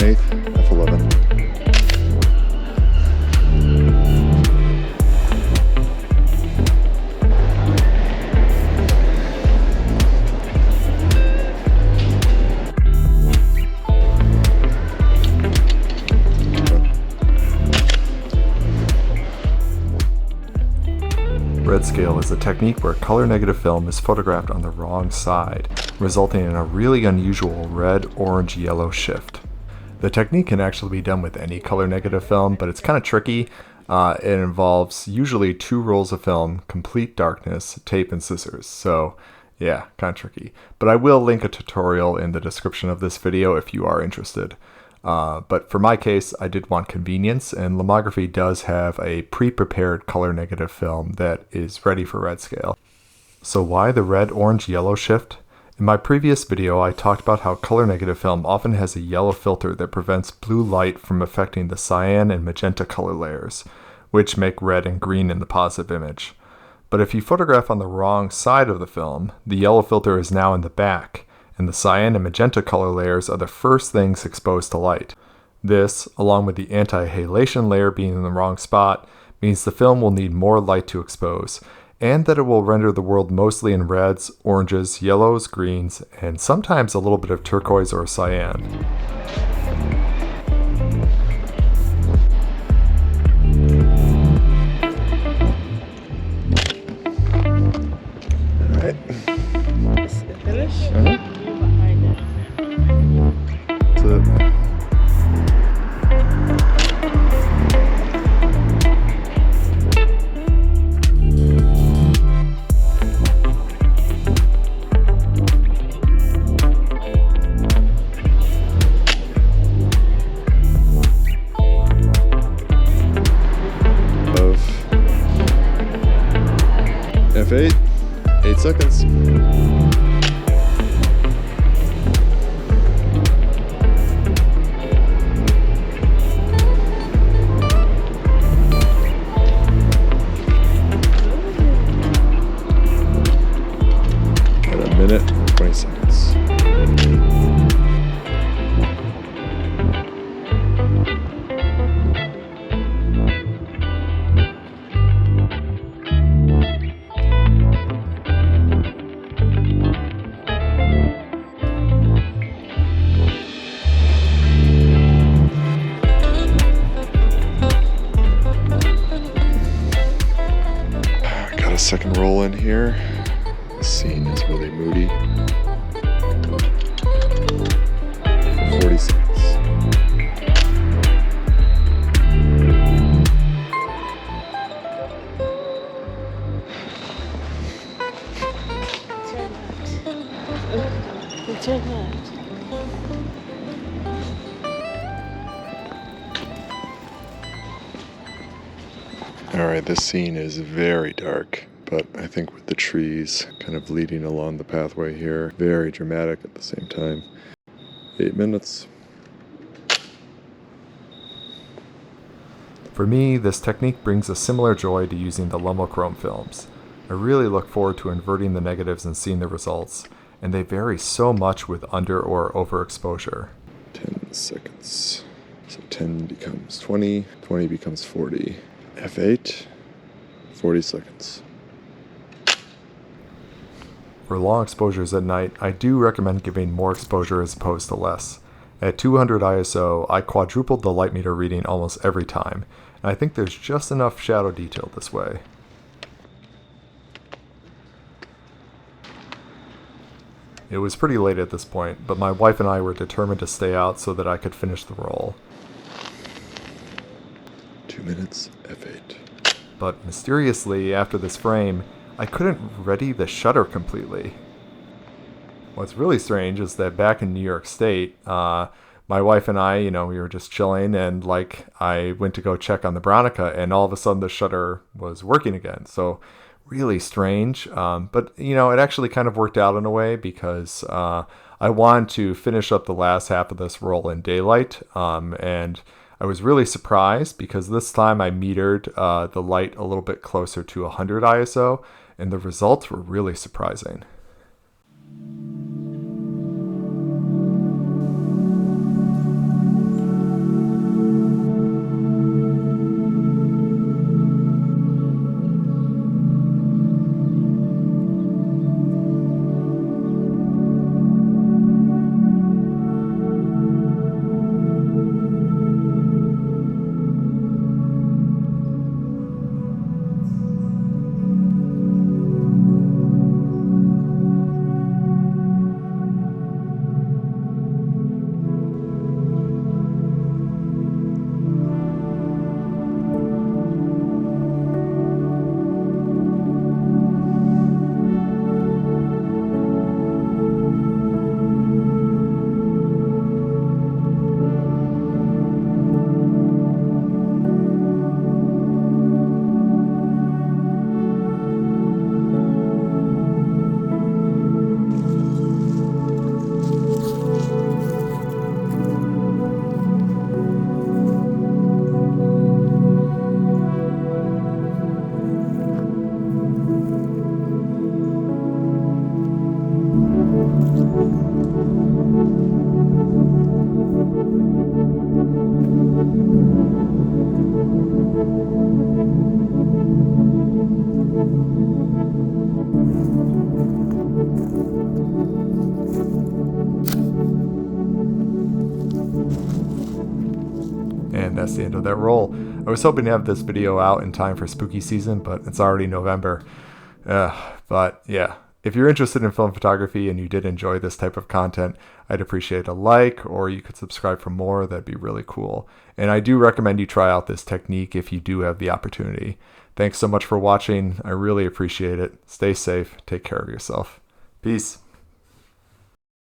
1/8, f11. Redscale is a technique where color negative film is photographed on the wrong side, resulting in a really unusual red, orange, yellow shift. The technique can actually be done with any color negative film, but it's kind of tricky. It involves usually 2 rolls of film, complete darkness, tape, and scissors. So yeah, kind of tricky. But I will link a tutorial in the description of this video if you are interested. But for my case, I did want convenience, and Lomography does have a pre-prepared color negative film that is ready for Redscale. So why the red, orange, yellow shift? In my previous video, I talked about how color negative film often has a yellow filter that prevents blue light from affecting the cyan and magenta color layers, which make red and green in the positive image. But if you photograph on the wrong side of the film, the yellow filter is now in the back, and the cyan and magenta color layers are the first things exposed to light. This, along with the anti-halation layer being in the wrong spot, means the film will need more light to expose, and that it will render the world mostly in reds, oranges, yellows, greens, and sometimes a little bit of turquoise or cyan. Alright. Is it finished? Uh-huh. F8, 8 seconds. At a minute, 20 seconds. Second roll in here. The scene is really moody. 40 seconds. Turn left. Alright, this scene is very dark, but I think with the trees kind of leading along the pathway here, very dramatic at the same time. 8 minutes. For me, this technique brings a similar joy to using the Lomochrome films. I really look forward to inverting the negatives and seeing the results, and they vary so much with under or overexposure. 10 seconds. So 10 becomes 20, 20 becomes 40. F8, 40 seconds. For long exposures at night, I do recommend giving more exposure as opposed to less. At 200 ISO, I quadrupled the light meter reading almost every time, and I think there's just enough shadow detail this way. It was pretty late at this point, but my wife and I were determined to stay out so that I could finish the roll. 2 minutes, F8. But mysteriously, after this frame, I couldn't ready the shutter completely. What's really strange is that back in New York State, my wife and I, we were just chilling, and I went to go check on the Bronica, and all of a sudden the shutter was working again. So really strange, but it actually kind of worked out in a way, because I wanted to finish up the last half of this roll in daylight, and I was really surprised because this time I metered the light a little bit closer to 100 ISO, and the results were really surprising. And that's the end of that roll. I was hoping to have this video out in time for spooky season, but it's already November. But yeah, if you're interested in film photography and you did enjoy this type of content, I'd appreciate a like, or you could subscribe for more. That'd be really cool. And I do recommend you try out this technique if you do have the opportunity. Thanks so much for watching. I really appreciate it. Stay safe. Take care of yourself. Peace.